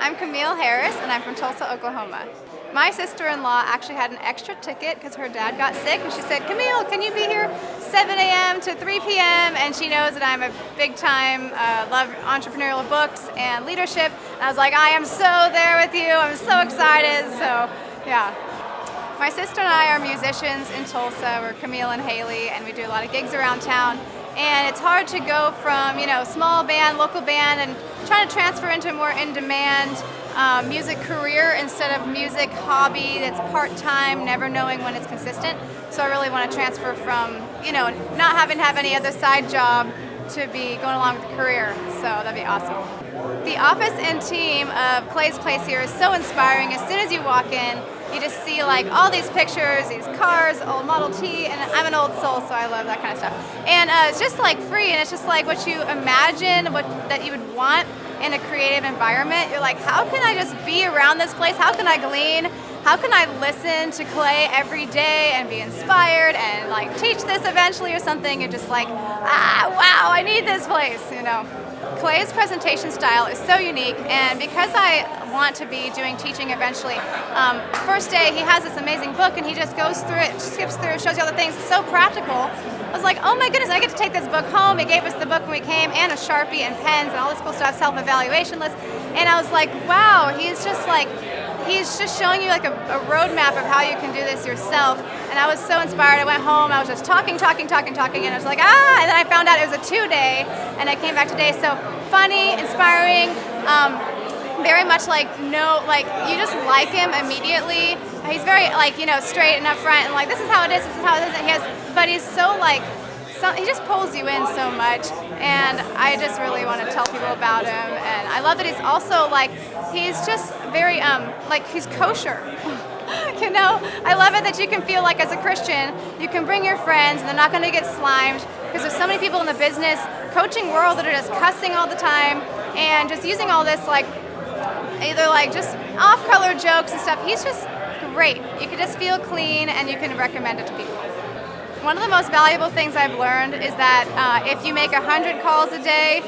I'm Camille Harris, and I'm from Tulsa, Oklahoma. My sister-in-law actually had an extra ticket because her dad got sick, and she said, Camille, can you be here 7 a.m. to 3 p.m.? And she knows that I'm a big-time, love entrepreneurial books and leadership. And I was like, I am so there with you. I'm so excited. So, yeah. My sister and I are musicians in Tulsa. We're Camille and Haley, and we do a lot of gigs around town. And it's hard to go from, small band, local band, and trying to transfer into a more in-demand music career instead of music hobby that's part-time, never knowing when it's consistent. So I really want to transfer from, not having to have any other side job to be going along with the career. So that'd be awesome. The office and team of Clay's Place here is so inspiring. As soon as you walk in, you just see all these pictures, these cars, old Model T, and I'm an old soul, so I love that kind of stuff. And it's just free, and it's just what you imagine that you would want in a creative environment. You're like, how can I just be around this place? How can I glean? How can I listen to Clay every day and be inspired and teach this eventually or something? You're just wow, I need this place, Clay's presentation style is so unique, and because I want to be doing teaching eventually, first day he has this amazing book and he just goes through it, skips through, shows you all the things. It's so practical. I was like, oh my goodness, I get to take this book home. He gave us the book when we came and a Sharpie and pens and all this cool stuff, self-evaluation list. And I was like, wow, he's just showing you a roadmap of how you can do this yourself. And I was so inspired. I went home, I was just talking, and I was like, and then I found out it was a 2-day, and I came back today. So funny, inspiring, very much you just like him immediately. He's very straight and upfront, and this is how it is, this is how it is. But he's so he just pulls you in so much, and I just really want to tell people about him. And I love that he's also he's just very he's kosher. I love it that you can feel as a Christian, you can bring your friends and they're not going to get slimed, because there's so many people in the business coaching world that are just cussing all the time and just using all this either just off-color jokes and stuff. He's just great. You can just feel clean and you can recommend it to people. One of the most valuable things I've learned is that if you make 100 calls a day,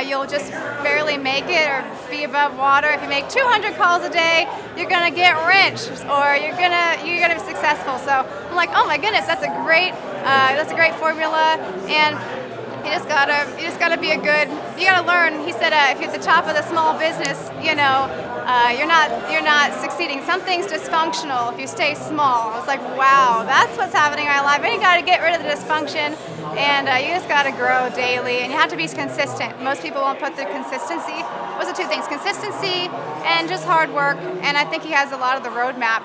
you'll just barely make it or be above water. If you make 200 calls a day, you're gonna get rich, or you're gonna be successful. So I'm like, oh my goodness, that's a great formula. And you just gotta be you gotta learn. He said, if you're at the top of the small business, you're not succeeding. Something's dysfunctional if you stay small. I was like, wow, that's what's happening in my life. And you gotta get rid of the dysfunction, and you just gotta grow daily, and you have to be consistent. Most people won't put the consistency. Those are two things: consistency and just hard work. And I think he has a lot of the roadmap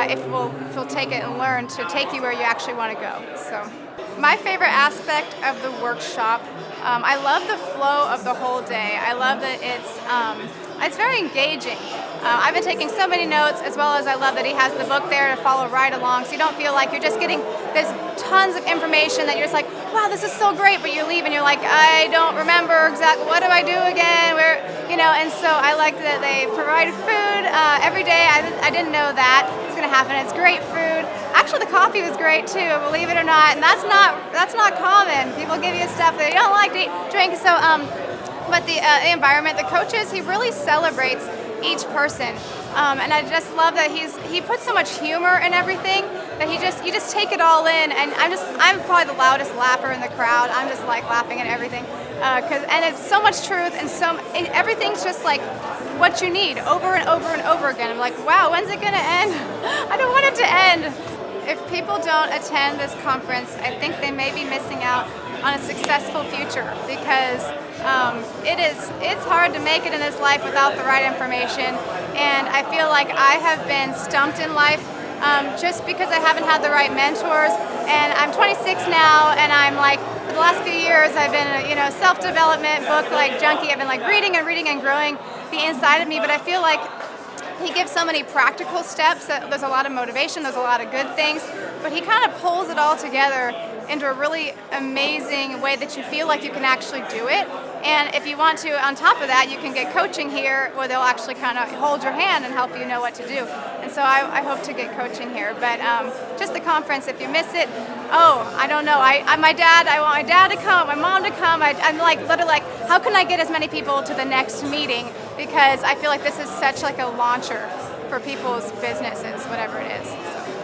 if we'll take it and learn to take you where you actually want to go. So. My favorite aspect of the workshop, I love the flow of the whole day. I love that it's very engaging. I've been taking so many notes, as well as I love that he has the book there to follow right along, so you don't feel like you're just getting this tons of information that you're just like, wow, this is so great, but you leave and you're like, I don't remember exactly, what do I do again? And so I like that they provide food every day. I didn't know that was going to happen. It's great food. Actually, the coffee was great too, believe it or not, and that's not common. People give you stuff that you don't like to drink. So, but the environment, the coaches, he really celebrates each person, and I just love that he puts so much humor in everything that you just take it all in. And I'm probably the loudest laugher in the crowd. I'm just laughing at everything, and it's so much truth, and everything's just what you need over and over and over again. I'm like, wow, when's it gonna end? I don't want it to end. If people don't attend this conference, I think they may be missing out on a successful future, because it's hard to make it in this life without the right information. And I feel like I have been stumped in life just because I haven't had the right mentors. And I'm 26 now, and I'm for the last few years I've been a self-development book junkie. I've been reading and growing the inside of me, but I feel like he gives so many practical steps. There's a lot of motivation, there's a lot of good things, but he kind of pulls it all together into a really amazing way that you feel like you can actually do it. And if you want to, on top of that, you can get coaching here where they'll actually kind of hold your hand and help you know what to do. And so I hope to get coaching here. But just the conference, if you miss it, I don't know. I want my dad to come, my mom to come. I'm literally how can I get as many people to the next meeting? Because because I feel like this is such like a launcher for people's businesses, whatever it is. So.